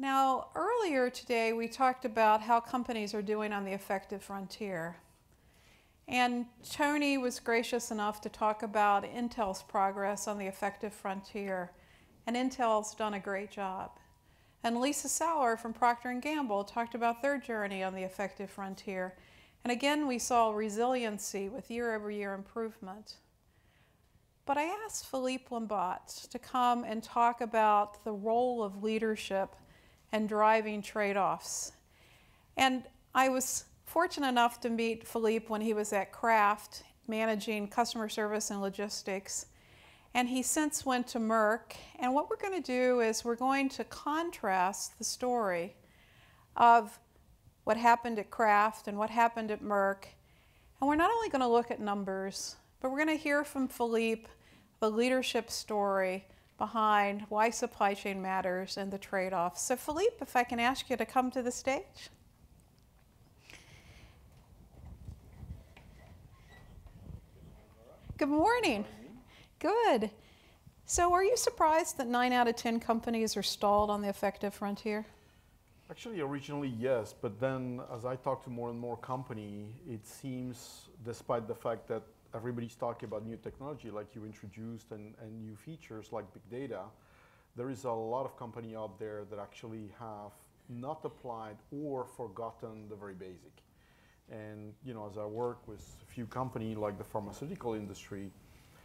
Now, earlier today we talked about how companies are doing on the effective frontier. And Tony was gracious enough to talk about Intel's progress on the effective frontier. And Intel's done a great job. And Lisa Sauer from Procter & Gamble talked about their journey on the effective frontier. And again, we saw resiliency with year-over-year improvement. But I asked Philippe Lambotte to come and talk about the role of leadership and driving trade-offs. And I was fortunate enough to meet Philippe when he was at Kraft, managing customer service and logistics. And he since went to Merck. And what we're going to do is we're going to contrast the story of what happened at Kraft and what happened at Merck. And we're not only going to look at numbers, but we're going to hear from Philippe the leadership story behind why supply chain matters and the trade-offs. So Philippe, if I can ask you to come to the stage. Good morning. Good. So are you surprised that 9 out of 10 companies are stalled on the effective frontier? Actually, originally, yes, but then as I talk to more and more company, it seems, despite the fact that everybody's talking about new technology like you introduced and new features like big data, there is a lot of company out there that actually have not applied or forgotten the very basic. And you know, as I work with a few companies like the pharmaceutical industry,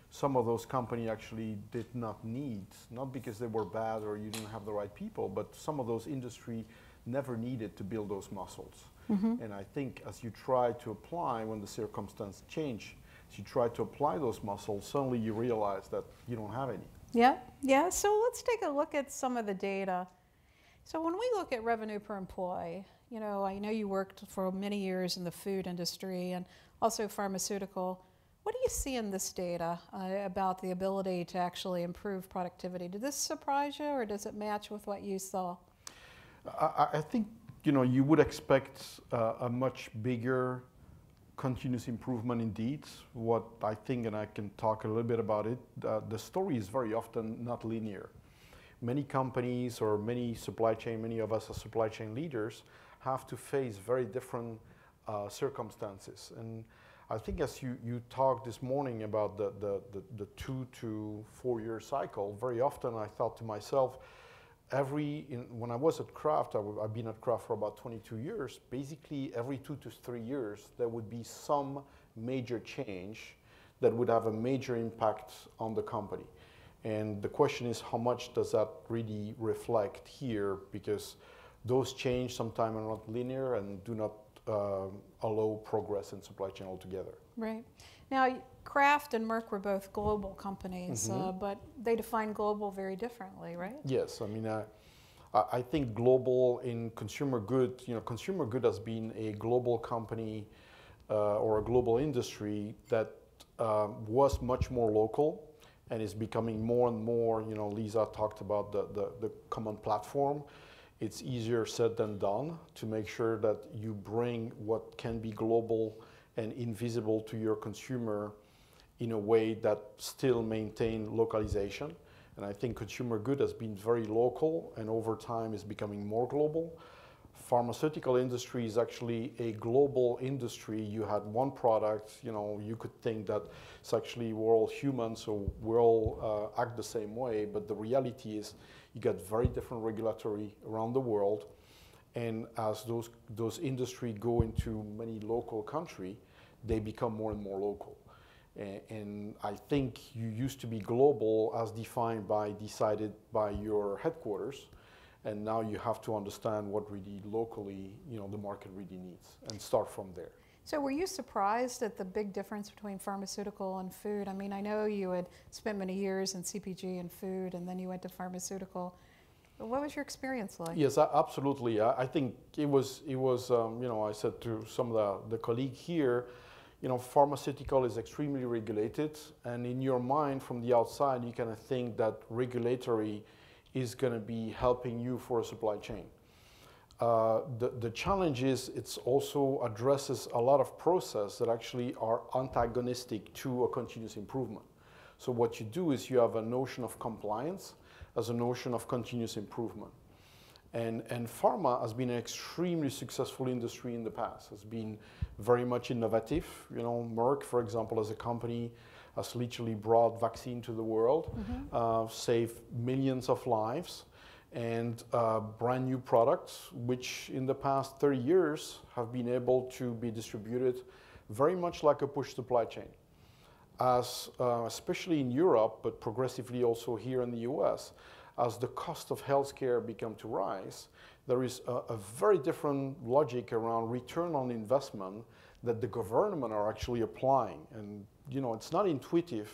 some of those companies actually did not need, not because they were bad or you didn't have the right people, but some of those industry never needed to build those muscles. And I think as you try to apply, when the circumstances change, as you try to apply those muscles, suddenly you realize that you don't have any. Yeah. So let's take a look at some of the data. So when we look at revenue per employee, you know, I know you worked for many years in the food industry and also pharmaceutical. What do you see in this data about the ability to actually improve productivity? Did this surprise you, or does it match with what you saw? I think, you know, you would expect a much bigger continuous improvement indeed. What I think, and I can talk a little bit about it, the story is very often not linear. Many companies or many supply chain, many of us as supply chain leaders have to face very different circumstances. And I think as you talked this morning about the 2 to 4 year cycle, very often I thought to myself, when I was at Kraft, I've been at Kraft for about 22 years, basically every 2 to 3 years there would be some major change that would have a major impact on the company. And the question is, how much does that really reflect here? Because those changes sometimes are not linear and do not allow progress in supply chain altogether. Right. Now, Kraft and Merck were both global companies, but they define global very differently, right? Yes. I mean, I think global in consumer good, you know, consumer good has been a global company or a global industry that was much more local and is becoming more and more, you know, Lisa talked about the common platform. It's easier said than done to make sure that you bring what can be global and invisible to your consumer in a way that still maintain localization. And I think consumer good has been very local and over time is becoming more global. Pharmaceutical industry is actually a global industry. You had one product, you know, you could think that it's actually we're all humans, so we all act the same way, but the reality is you get very different regulatory around the world. And as those industries go into many local countries, they become more and more local. And I think you used to be global as defined decided by your headquarters. And now you have to understand what really locally, you know, the market really needs and start from there. So were you surprised at the big difference between pharmaceutical and food? I mean, I know you had spent many years in CPG and food, and then you went to pharmaceutical. But what was your experience like? Yes, absolutely. I think it was you know, I said to some of the colleagues here, you know, pharmaceutical is extremely regulated, and in your mind from the outside, you kind of think that regulatory is going to be helping you for a supply chain. The challenge is it also addresses a lot of processes that actually are antagonistic to a continuous improvement. So what you do is you have a notion of compliance as a notion of continuous improvement. And pharma has been an extremely successful industry in the past. Has been very much innovative. You know, Merck, for example, as a company, has literally brought vaccine to the world, saved millions of lives, and brand new products, which in the past 30 years have been able to be distributed very much like a push supply chain. As especially in Europe, but progressively also here in the US, as the cost of healthcare began to rise, there is a very different logic around return on investment that the government are actually applying. And you know, it's not intuitive,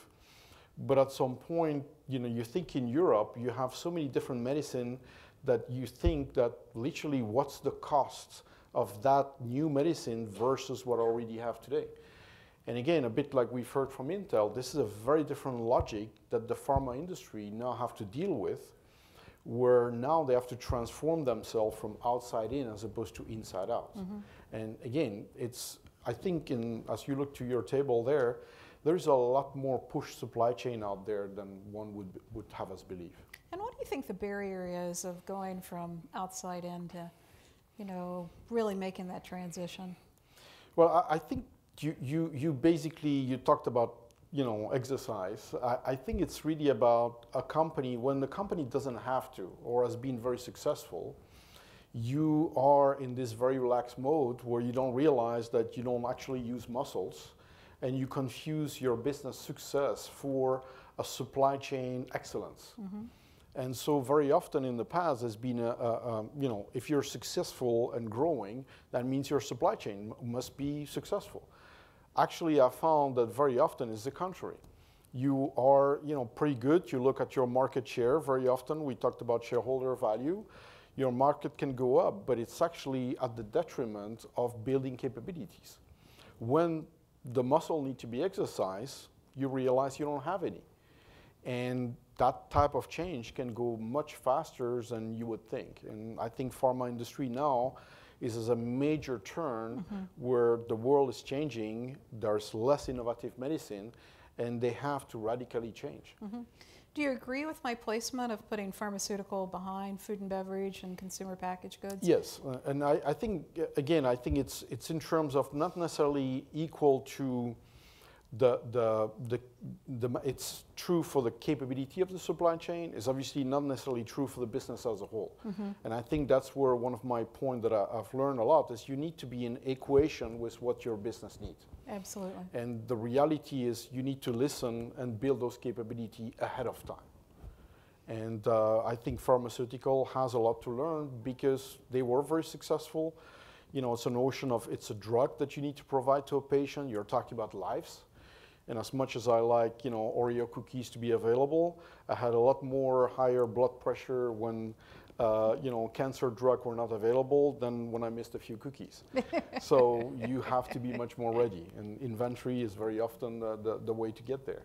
but at some point, you know, you think in Europe, you have so many different medicine that you think that literally what's the cost of that new medicine versus what I already have today. And again, a bit like we've heard from Intel, this is a very different logic that the pharma industry now have to deal with, where now they have to transform themselves from outside in as opposed to inside out. And again, it's, I think as you look to your table there's a lot more push supply chain out there than one would have us believe. And what do you think the barrier is of going from outside in to, you know, really making that transition? Well, I think you basically, you talked about, you know, exercise. I think it's really about a company, when the company doesn't have to or has been very successful, you are in this very relaxed mode where you don't realize that you don't actually use muscles, and you confuse your business success for a supply chain excellence. And so very often in the past there's been you know, if you're successful and growing, that means your supply chain must be successful. Actually, I found that very often is the contrary. You are, you know, pretty good. You look at your market share very often. We talked about shareholder value. Your market can go up, but it's actually at the detriment of building capabilities. When the muscle need to be exercised, you realize you don't have any. And that type of change can go much faster than you would think. And I think pharma industry now is a major turn where the world is changing. There's less innovative medicine, and they have to radically change. Do you agree with my placement of putting pharmaceutical behind food and beverage and consumer packaged goods? Yes, and I think, again, I think it's in terms of not necessarily equal to it's true for the capability of the supply chain. It's obviously not necessarily true for the business as a whole. And I think that's where one of my points that I've learned a lot is you need to be in equation with what your business needs. Absolutely. And the reality is you need to listen and build those capabilities ahead of time. And I think pharmaceutical has a lot to learn because they were very successful. You know, it's a notion of it's a drug that you need to provide to a patient. You're talking about lives. And as much as I like, you know, Oreo cookies to be available, I had a lot more higher blood pressure when, you know, cancer drugs were not available than when I missed a few cookies. So you have to be much more ready. And inventory is very often the way to get there.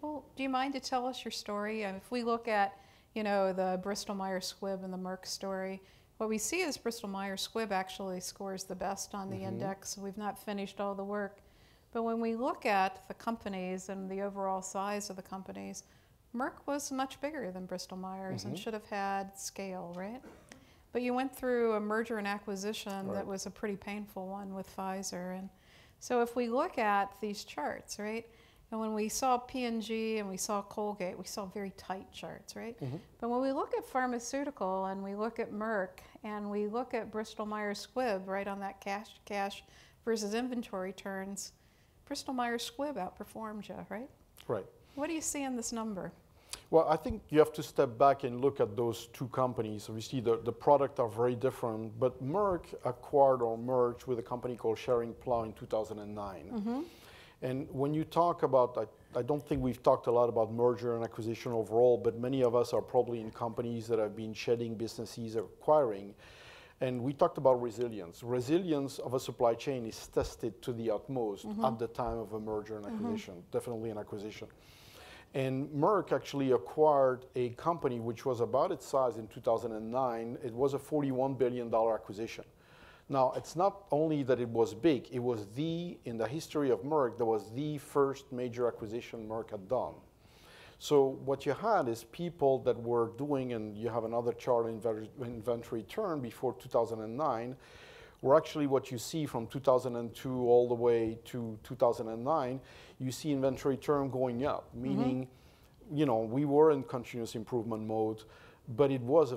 Well, do you mind to tell us your story? If we look at, you know, the Bristol-Myers Squibb and the Merck story, what we see is Bristol-Myers Squibb actually scores the best on the index. We've not finished all the work. But when we look at the companies and the overall size of the companies, Merck was much bigger than Bristol-Myers and should have had scale, right? But you went through a merger and acquisition that was a pretty painful one with Pfizer. And so if we look at these charts, right, and when we saw P&G and we saw Colgate, we saw very tight charts, right? But when we look at pharmaceutical and we look at Merck and we look at Bristol-Myers Squibb, right, on that cash versus inventory turns, Bristol-Myers Squibb outperformed you, right? Right. What do you see in this number? Well, I think you have to step back and look at those two companies. Obviously, the products are very different, but Merck acquired or merged with a company called Schering-Plough in 2009. And when you talk about, I don't think we've talked a lot about merger and acquisition overall, but many of us are probably in companies that have been shedding businesses or acquiring. And we talked about resilience. Resilience of a supply chain is tested to the utmost at the time of a merger and acquisition, definitely an acquisition. And Merck actually acquired a company which was about its size in 2009. It was a $41 billion acquisition. Now, it's not only that it was big, it was in the history of Merck, that was the first major acquisition Merck had done. So what you had is people that were doing, and you have another chart, inventory turn before 2009, were actually what you see from 2002 all the way to 2009, you see inventory turn going up, meaning, you know, we were in continuous improvement mode, but it was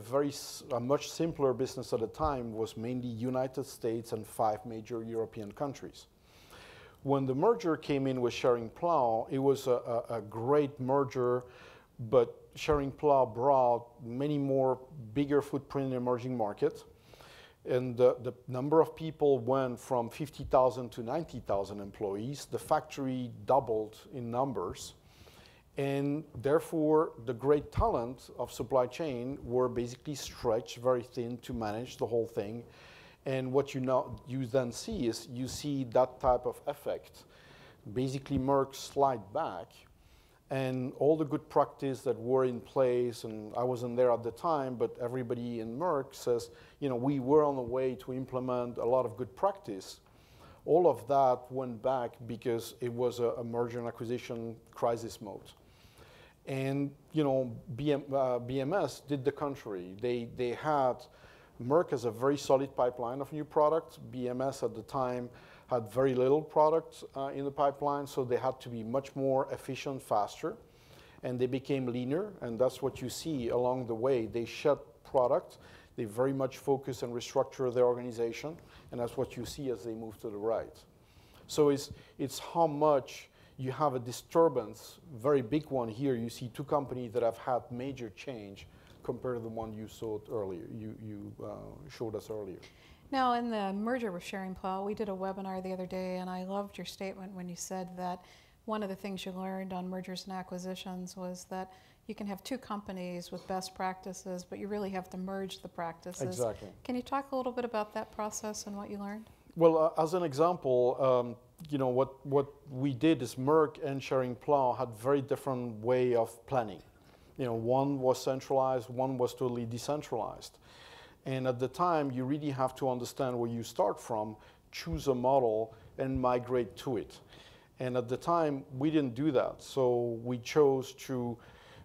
a much simpler business at the time, was mainly United States and 5 major European countries. When the merger came in with Schering-Plough, it was a great merger, but Schering-Plough brought many more bigger footprint in emerging markets. And the number of people went from 50,000 to 90,000 employees. The factory doubled in numbers. And therefore, the great talent of supply chain were basically stretched very thin to manage the whole thing. And what you then see is you see that type of effect. Basically, Merck slide back, and all the good practice that were in place, and I wasn't there at the time, but everybody in Merck says, you know, we were on the way to implement a lot of good practice. All of that went back because it was a merger and acquisition crisis mode. And, you know, BMS did the contrary. They had, Merck has a very solid pipeline of new products. BMS at the time had very little product in the pipeline, so they had to be much more efficient, faster, and they became leaner, and that's what you see along the way. They shed product, they very much focus and restructure their organization, and that's what you see as they move to the right. So it's how much you have a disturbance, very big one here. You see 2 companies that have had major change compared to the one you saw earlier, you showed us earlier. Now, in the merger with Schering-Plough, we did a webinar the other day, and I loved your statement when you said that one of the things you learned on mergers and acquisitions was that you can have 2 companies with best practices, but you really have to merge the practices. Exactly. Can you talk a little bit about that process and what you learned? Well, as an example, you know, what we did is Merck and Schering-Plough had very different way of planning. You know, one was centralized, one was totally decentralized. And at the time, you really have to understand where you start from, choose a model, and migrate to it. And at the time, we didn't do that. So we chose to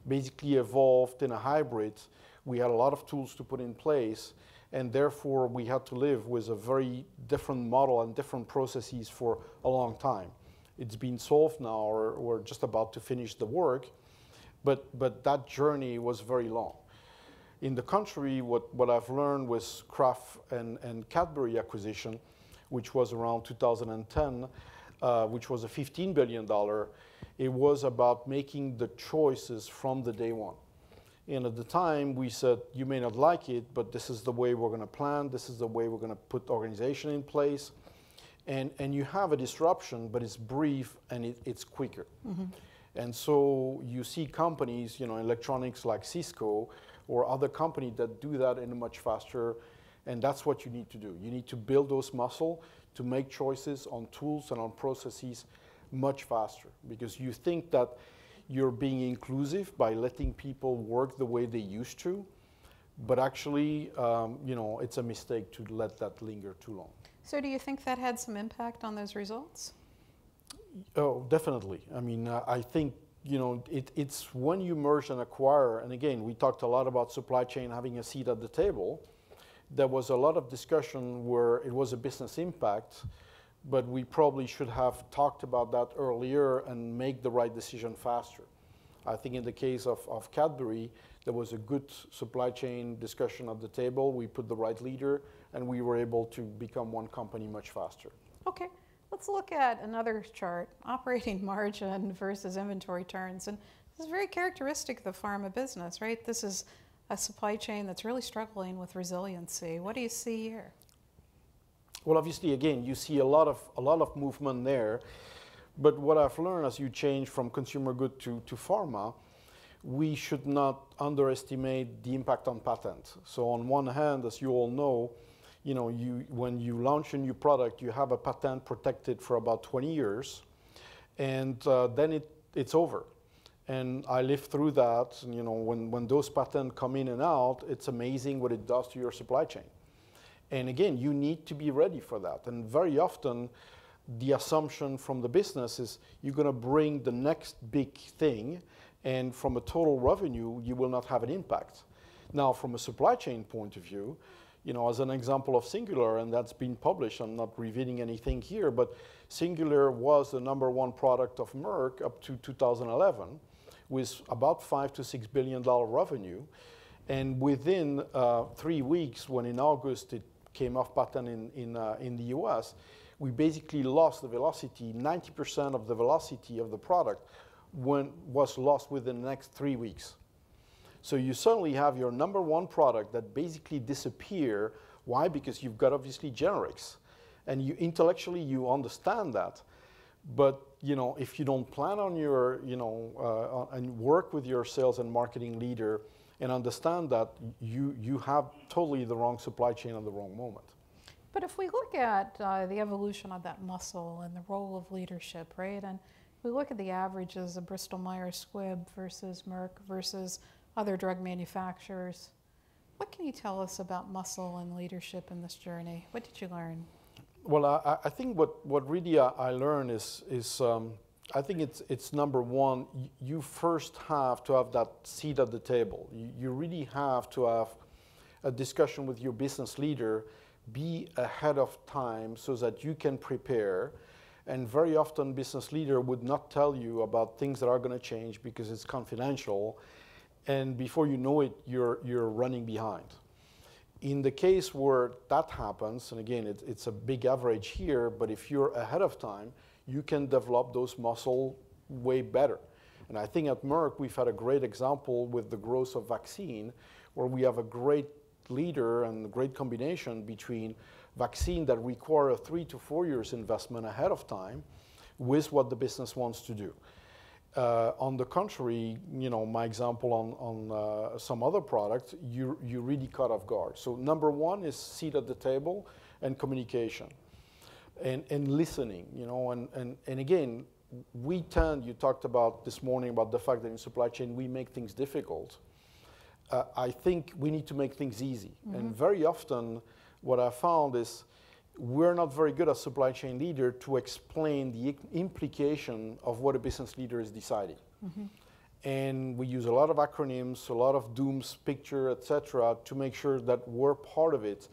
basically evolve in a hybrid. We had a lot of tools to put in place, and therefore we had to live with a very different model and different processes for a long time. It's been solved now, or we're just about to finish the work, but that journey was very long. In the country, what I've learned with Kraft and Cadbury acquisition, which was around 2010, which was a $15 billion, it was about making the choices from the day one. And at the time, we said, you may not like it, but this is the way we're going to plan, this is the way we're going to put organization in place. And you have a disruption, but it's brief and it's quicker. And so you see companies, you know, electronics like Cisco, or other companies that do that in a much faster, and that's what you need to do. You need to build those muscle to make choices on tools and on processes much faster, because you think that you're being inclusive by letting people work the way they used to, but actually, you know, it's a mistake to let that linger too long. So do you think that had some impact on those results? Oh, definitely. I mean, I think, you know, it's when you merge and acquire, and again, we talked a lot about supply chain having a seat at the table. There was a lot of discussion where it was a business impact, but we probably should have talked about that earlier and make the right decision faster. I think in the case of Cadbury, there was a good supply chain discussion at the table. We put the right leader, and we were able to become one company much faster. Okay. Let's look at another chart, operating margin versus inventory turns. And this is very characteristic of the pharma business, right? This is a supply chain that's really struggling with resiliency. What do you see here? Well, obviously, again, you see a lot of movement there. But what I've learned as you change from consumer good to pharma, we should not underestimate the impact on patent. So on one hand, as you all know, you know, when you launch a new product, you have a patent protected for about 20 years, and then it's over. And I lived through that. And, you know, when those patents come in and out, it's amazing what it does to your supply chain. And again, you need to be ready for that. And very often, the assumption from the business is you're going to bring the next big thing, and from a total revenue, you will not have an impact. Now, from a supply chain point of view, as an example of Singular, and that's been published, I'm not revealing anything here, but Singular was the #1 product of Merck up to 2011 with about $5 to $6 billion revenue. And within 3 weeks, when in August it came off patent in the US, we basically lost the velocity. 90% of the velocity of the product was lost within the next 3 weeks. So you suddenly have your #1 product that basically disappear. Why? Because you've got obviously generics. And intellectually you understand that. But if you don't plan on your, and work with your sales and marketing leader and understand that, you have totally the wrong supply chain at the wrong moment. But if we look at the evolution of that muscle and the role of leadership, right? And we look at the averages of Bristol Myers Squibb versus Merck versus other drug manufacturers. What can you tell us about muscle and leadership in this journey? What did you learn? Well, I think what really I learned is I think it's #1, you first have to have that seat at the table. You really have to have a discussion with your business leader, be ahead of time so that you can prepare. And very often business leader would not tell you about things that are going to change because it's confidential. And before you know it, you're running behind. In the case where that happens, and again, it's a big average here, but if you're ahead of time, you can develop those muscle way better. And I think at Merck, we've had a great example with the growth of vaccine, where we have a great leader and a great combination between vaccine that require a 3 to 4 years investment ahead of time with what the business wants to do. On the contrary, my example on some other products, you really caught off guard. So #1 is seat at the table and communication and listening, and again, you talked about this morning about the fact that in supply chain we make things difficult. I think we need to make things easy. Mm-hmm. And very often what I found is we're not very good as supply chain leader to explain the implication of what a business leader is deciding. Mm-hmm. And we use a lot of acronyms, a lot of dooms, picture, etc., to make sure that we're part of it.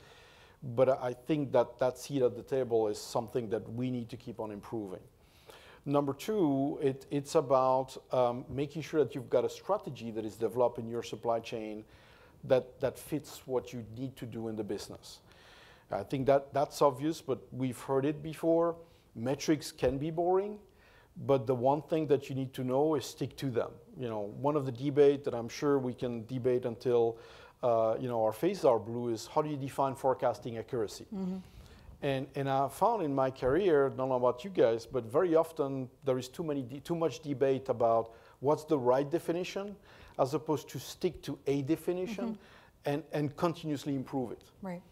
But I think that seat at the table is something that we need to keep on improving. #2, it's about making sure that you've got a strategy that is developed in your supply chain that fits what you need to do in the business. I think that's obvious, but we've heard it before. Metrics can be boring, but the one thing that you need to know is stick to them. One of the debate that I'm sure we can debate until our faces are blue is how do you define forecasting accuracy? Mm-hmm. And I found in my career, don't know about you guys, but very often there is too much debate about what's the right definition, as opposed to stick to a definition, mm-hmm. and continuously improve it. Right.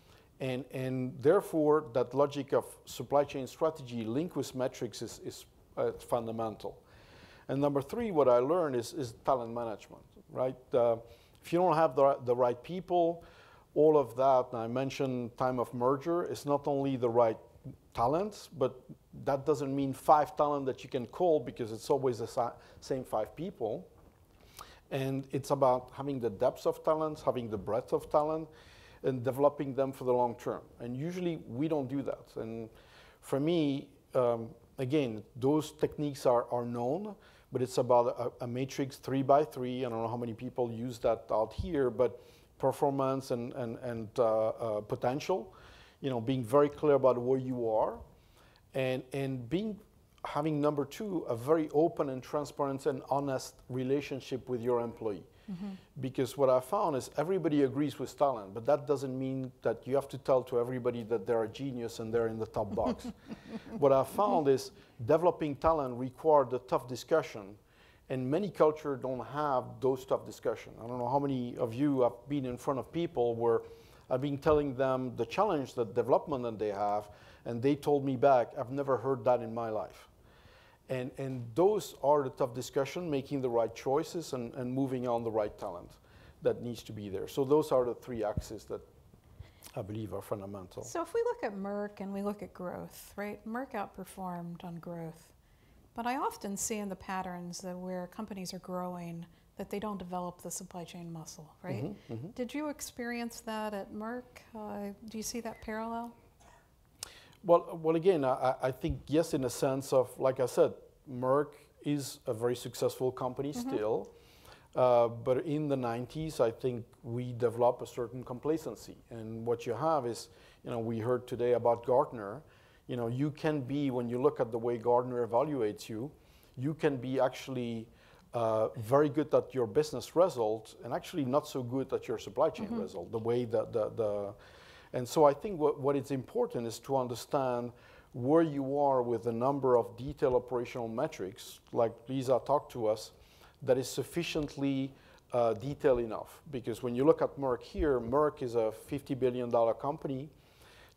And therefore, that logic of supply chain strategy linked with metrics is fundamental. And #3, what I learned is talent management, right? If you don't have the right people, all of that, and I mentioned time of merger, is not only the right talents, but that doesn't mean 5 talent that you can call because it's always the same 5 people. And it's about having the depth of talents, having the breadth of talent, and developing them for the long term. And usually we don't do that. And for me, again, those techniques are known, but it's about a matrix 3 by 3. I don't know how many people use that out here, but performance and potential, being very clear about where you are, and having #2, a very open and transparent and honest relationship with your employee. Mm-hmm. Because what I found is everybody agrees with talent, but that doesn't mean that you have to tell to everybody that they're a genius and they're in the top box. What I found is developing talent required a tough discussion, and many cultures don't have those tough discussions. I don't know how many of you have been in front of people where I've been telling them the challenge, the development that they have, and they told me back, I've never heard that in my life. And those are the tough discussions, making the right choices and moving on the right talent that needs to be there. So those are the 3 axes that I believe are fundamental. So if we look at Merck and we look at growth, right? Merck outperformed on growth. But I often see in the patterns that where companies are growing that they don't develop the supply chain muscle, right? Mm-hmm, mm-hmm. Did you experience that at Merck? Do you see that parallel? Well, again, I think yes, in a sense of, like I said, Merck is a very successful company still, but in the 90s, I think we developed a certain complacency. And what you have is, we heard today about Gartner. You can be, when you look at the way Gartner evaluates you, you can be actually very good at your business result and actually not so good at your supply chain result, the way that and so I think what is important is to understand where you are with the number of detailed operational metrics, like Lisa talked to us, that is sufficiently detailed enough. Because when you look at Merck here, Merck is a $50 billion company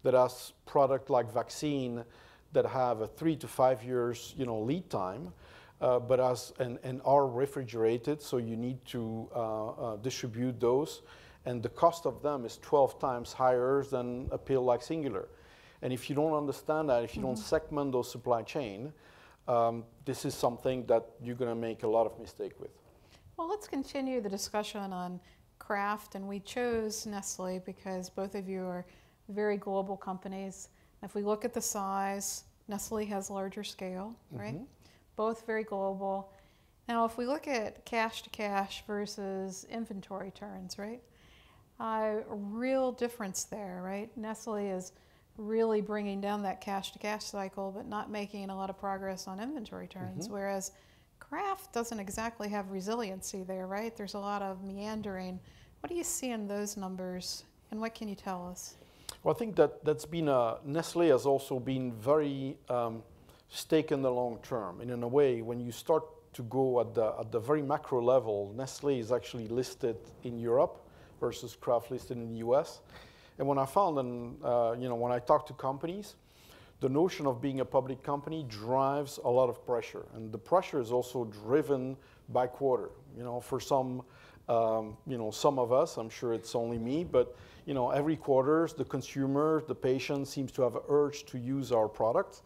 that has product like vaccine that have a 3 to 5 years lead time. But and are refrigerated, so you need to distribute those, and the cost of them is 12 times higher than a pill like Singular. And if you don't understand that, if you don't segment those supply chain, this is something that you're going to make a lot of mistake with. Well, let's continue the discussion on Kraft, and we chose Nestle because both of you are very global companies. If we look at the size, Nestle has larger scale, right? Both very global. Now, if we look at cash to cash versus inventory turns, right? A real difference there, right? Nestle is really bringing down that cash to cash cycle, but not making a lot of progress on inventory turns, whereas Kraft doesn't exactly have resiliency there, right? There's a lot of meandering. What do you see in those numbers, and what can you tell us? Well, I think that's been, Nestle has also been very stake in the long term. And in a way, when you start to go at the very macro level, Nestle is actually listed in Europe versus Kraft listed in the US. And when I found, and when I talk to companies, the notion of being a public company drives a lot of pressure. And the pressure is also driven by quarter. For some, some of us, I'm sure it's only me, but every quarter, the consumer, the patient seems to have an urge to use our product.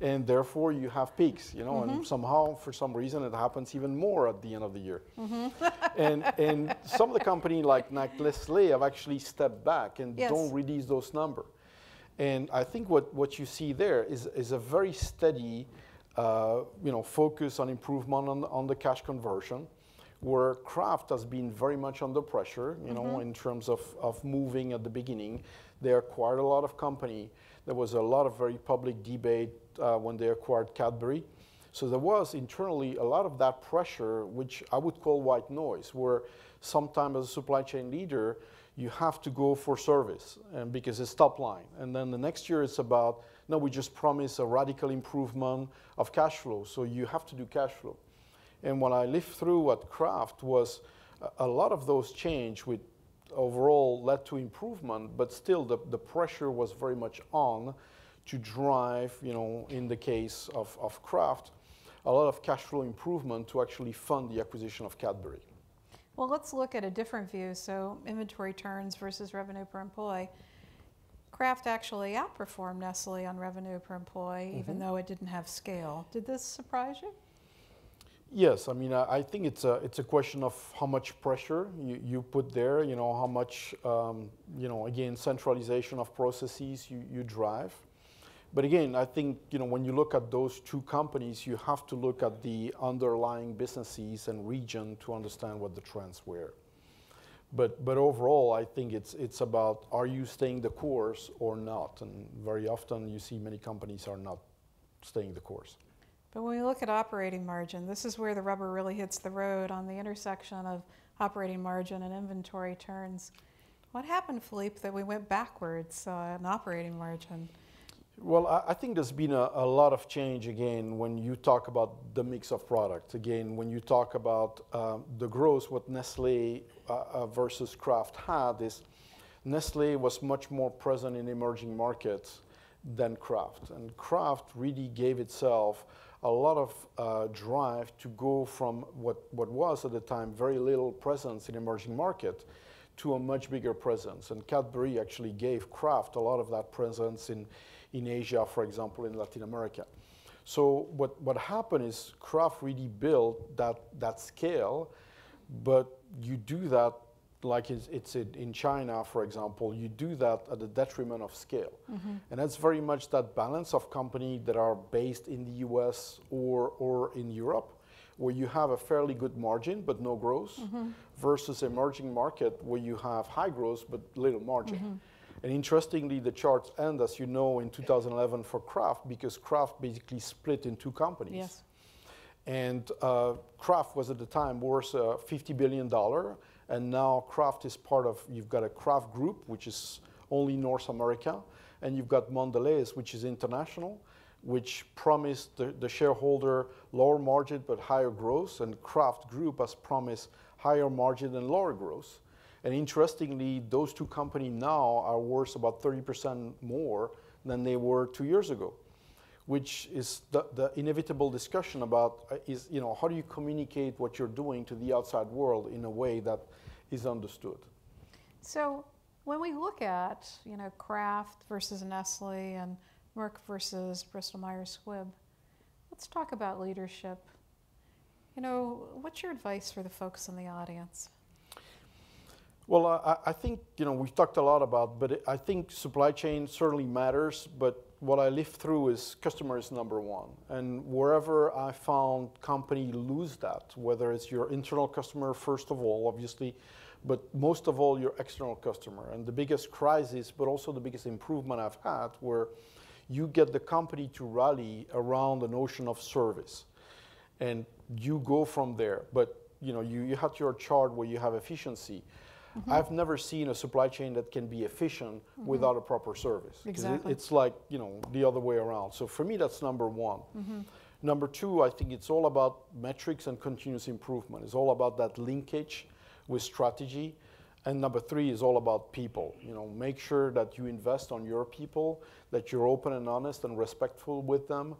And therefore, you have peaks, and somehow, for some reason, it happens even more at the end of the year. And some of the companies like Nestle have actually stepped back and don't release those numbers. And I think what you see there is a very steady, focus on improvement on the cash conversion, where Kraft has been very much under pressure, in terms of moving at the beginning. They acquired a lot of company. There was a lot of very public debate when they acquired Cadbury. So there was internally a lot of that pressure, which I would call white noise, where sometimes as a supply chain leader, you have to go for service and because it's top line. And then the next year it's about, no, we just promise a radical improvement of cash flow. So you have to do cash flow. And what I lived through at Kraft was a lot of those change with overall led to improvement, but still the pressure was very much on to drive, in the case of Kraft, a lot of cash flow improvement to actually fund the acquisition of Cadbury. Well, let's look at a different view. So inventory turns versus revenue per employee. Kraft actually outperformed Nestle on revenue per employee, even though it didn't have scale. Did this surprise you? Yes, I mean, I think it's a question of how much pressure you put there, how much, again, centralization of processes you drive. But again, I think, when you look at those two companies, you have to look at the underlying businesses and region to understand what the trends were. But overall, I think it's about, are you staying the course or not? And very often you see many companies are not staying the course. But when we look at operating margin, this is where the rubber really hits the road on the intersection of operating margin and inventory turns. What happened, Philippe, that we went backwards in operating margin? Well, I think there's been a lot of change, again, when you talk about the mix of products. Again, when you talk about the growth, what Nestle versus Kraft had is Nestle was much more present in emerging markets than Kraft. And Kraft really gave itself a lot of drive to go from what was at the time very little presence in emerging market to a much bigger presence. And Cadbury actually gave Kraft a lot of that presence in Asia, for example, in Latin America. So what happened is Kraft really built that scale, but you do that like it's in China, for example, you do that at the detriment of scale. And that's very much that balance of companies that are based in the US or in Europe, where you have a fairly good margin but no growth, versus emerging market where you have high growth but little margin. And interestingly, the charts end, as you know, in 2011 for Kraft, because Kraft basically split in two companies. Yes. And Kraft was at the time worth $50 billion, and now Kraft is part of, you've got a Kraft group, which is only North America, and you've got Mondelez, which is international, which promised the shareholder lower margin but higher growth, and Kraft Group has promised higher margin and lower growth. And interestingly, those two companies now are worth about 30% more than they were 2 years ago, which is the inevitable discussion about how do you communicate what you're doing to the outside world in a way that is understood. So when we look at Kraft versus Nestle and Merck versus Bristol Myers Squibb, let's talk about leadership. What's your advice for the folks in the audience? Well, I think, we've talked a lot about, but I think supply chain certainly matters, but what I lived through is customer is number one. And wherever I found company lose that, whether it's your internal customer, first of all, obviously, but most of all, your external customer. And the biggest crisis, but also the biggest improvement I've had, where you get the company to rally around the notion of service. And you go from there. But, you had your chart where you have efficiency. I've never seen a supply chain that can be efficient without a proper service. Exactly. It's like, the other way around. So for me, that's number one. Number two, I think it's all about metrics and continuous improvement. It's all about that linkage with strategy. And number three is all about people. Make sure that you invest on your people, that you're open and honest and respectful with them.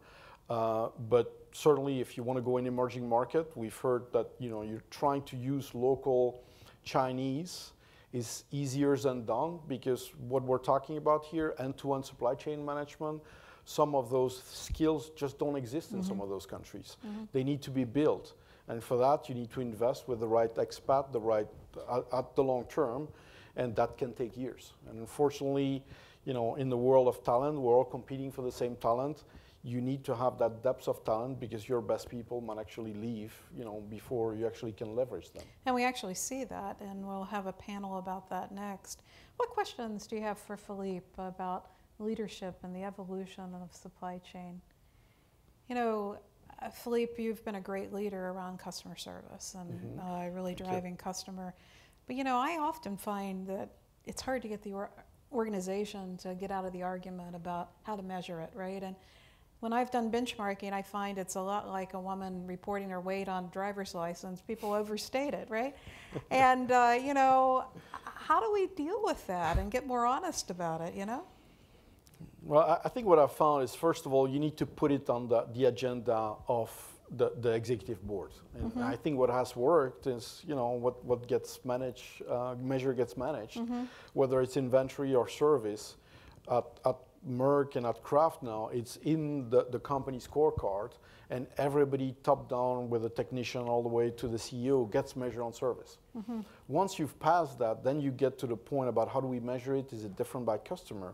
But certainly if you want to go in emerging market, we've heard that, you're trying to use local Chinese is easier than done, because what we're talking about here, end-to-end supply chain management, some of those skills just don't exist in some of those countries. They need to be built. And for that, you need to invest with the right expat, at the long term, and that can take years. And unfortunately, in the world of talent, we're all competing for the same talent. You need to have that depth of talent, because your best people might actually leave, before you actually can leverage them. And we actually see that, and we'll have a panel about that next. What questions do you have for Philippe about leadership and the evolution of supply chain? Philippe, you've been a great leader around customer service and really driving customer. But I often find that it's hard to get the organization to get out of the argument about how to measure it, right? And when I've done benchmarking, I find it's a lot like a woman reporting her weight on driver's license. People overstate it, right? And, how do we deal with that and get more honest about it, Well, I think what I've found is, first of all, you need to put it on the agenda of the executive board. And I think what has worked is, what gets managed, measure gets managed, whether it's inventory or service. At Merck and at Kraft now, it's in the company scorecard, and everybody top down with a technician all the way to the CEO gets measured on service. Once you've passed that, then you get to the point about how do we measure it? Is it different by customer?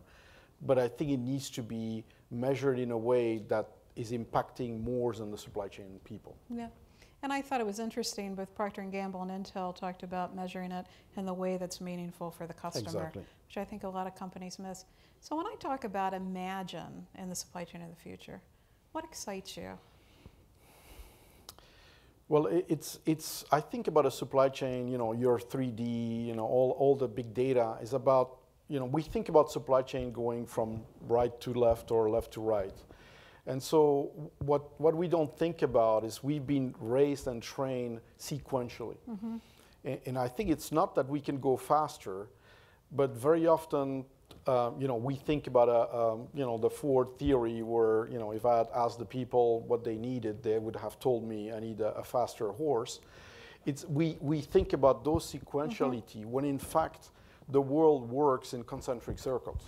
But I think it needs to be measured in a way that is impacting more than the supply chain people. Yeah. And I thought it was interesting, both Procter & Gamble and Intel talked about measuring it in the way that's meaningful for the customer, which I think a lot of companies miss. So when I talk about imagine in the supply chain of the future, what excites you? Well, I think about a supply chain, your 3D, all the big data is about, we think about supply chain going from right to left or left to right. And so what we don't think about is we've been raised and trained sequentially. And I think it's not that we can go faster, but very often, we think about the Ford theory where, if I had asked the people what they needed, they would have told me I need a faster horse. We think about those sequentiality when in fact the world works in concentric circles.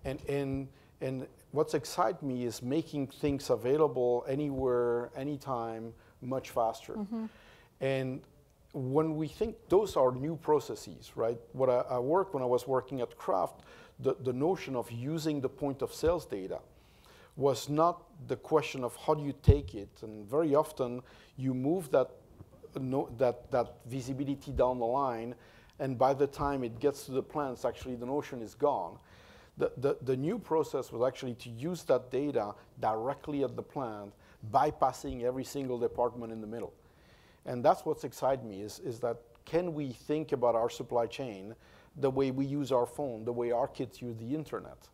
And what excites me is making things available anywhere, anytime, much faster. And when we think those are new processes, right? What I worked when I was working at Kraft, the notion of using the point of sales data was not the question of how do you take it, and very often you move that visibility down the line, and by the time it gets to the plants, actually the notion is gone. The new process was actually to use that data directly at the plant, bypassing every single department in the middle. And that's what's excited me is that can we think about our supply chain the way we use our phone, the way our kids use the internet?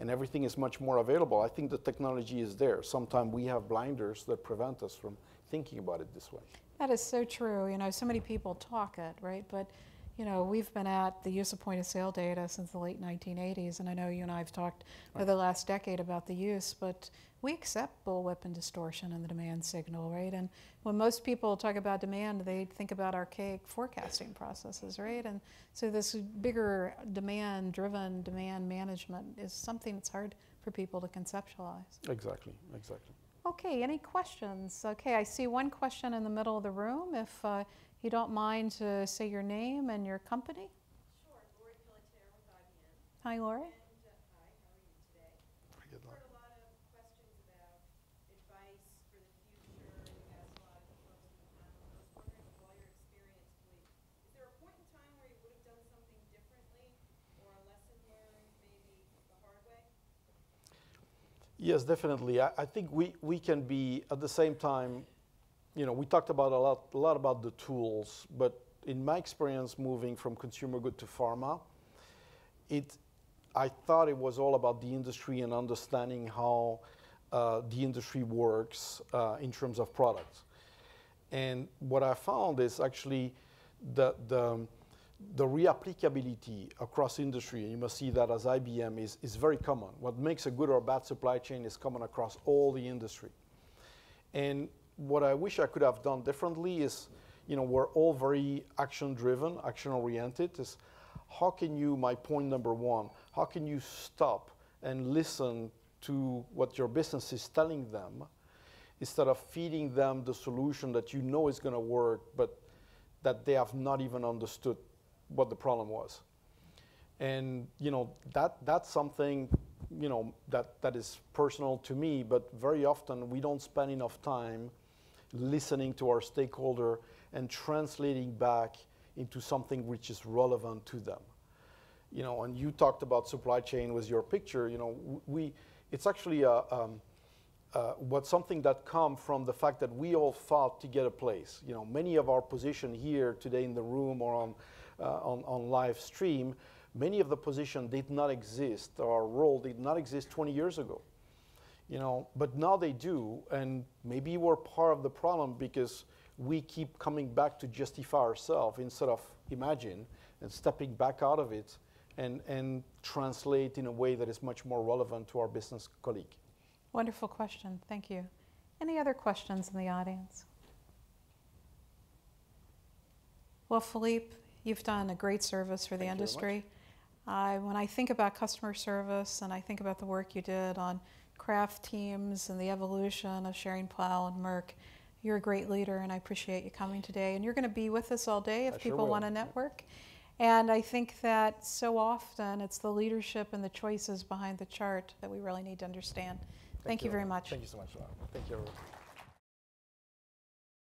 And everything is much more available. I think the technology is there. Sometimes we have blinders that prevent us from thinking about it this way. That is so true. You know, so many people talk it, right? But, you know, we've been at the use of point of sale data since the late 1980s, and I know you and I have talked for the last decade about the use, but we accept bullwhip and distortion in the demand signal, right? And when most people talk about demand, they think about archaic forecasting processes, right? And so this bigger demand-driven demand management is something that's hard for people to conceptualize. Exactly, exactly. Okay, any questions? Okay, I see one question in the middle of the room. If you don't mind to say your name and your company. Sure, Lori Pelletier with IBM. Hi, Lori. And hi, how are you today? Pretty good, I've Lori. heard a lot of questions about advice for the future, and you asked a lot of the folks in the panel. I was wondering, with all your experience, Philippe, is there a point in time where you would have done something differently, or a lesson learned maybe the hard way? Yes, definitely. I think we can be at the same time, you know, we talked about a lot about the tools, but in my experience moving from consumer good to pharma, I thought it was all about the industry and understanding how the industry works in terms of products. And what I found is actually the reapplicability across industry, and you must see that as IBM, is very common. What makes a good or bad supply chain is common across all the industry. And what I wish I could have done differently is, you know, we're all very action-driven, action-oriented, is how can you, my point number one, how can you stop and listen to what your business is telling them instead of feeding them the solution that you know is going to work, but that they have not even understood what the problem was. And you know, that's something, you know, that is personal to me, but very often we don't spend enough time listening to our stakeholder and translating back into something which is relevant to them. You know, and you talked about supply chain with your picture, you know, it's actually something that comes from the fact that we all fought to get a place. You know, many of our position here today in the room or on live stream, many of the positions did not exist, or our role did not exist 20 years ago. You know, but now they do, and maybe we're part of the problem because we keep coming back to justify ourselves instead of imagine and stepping back out of it and translate in a way that is much more relevant to our business colleague. Wonderful question. Thank you. Any other questions in the audience? Well, Philippe, you've done a great service for the industry. When I think about customer service and I think about the work you did on Kraft teams and the evolution of Schering-Plough and Merck, you're a great leader, and I appreciate you coming today. And you're going to be with us all day if people want to network. And I think that so often it's the leadership and the choices behind the chart that we really need to understand. Thank you very much. Thank you so much. Thank you, everyone.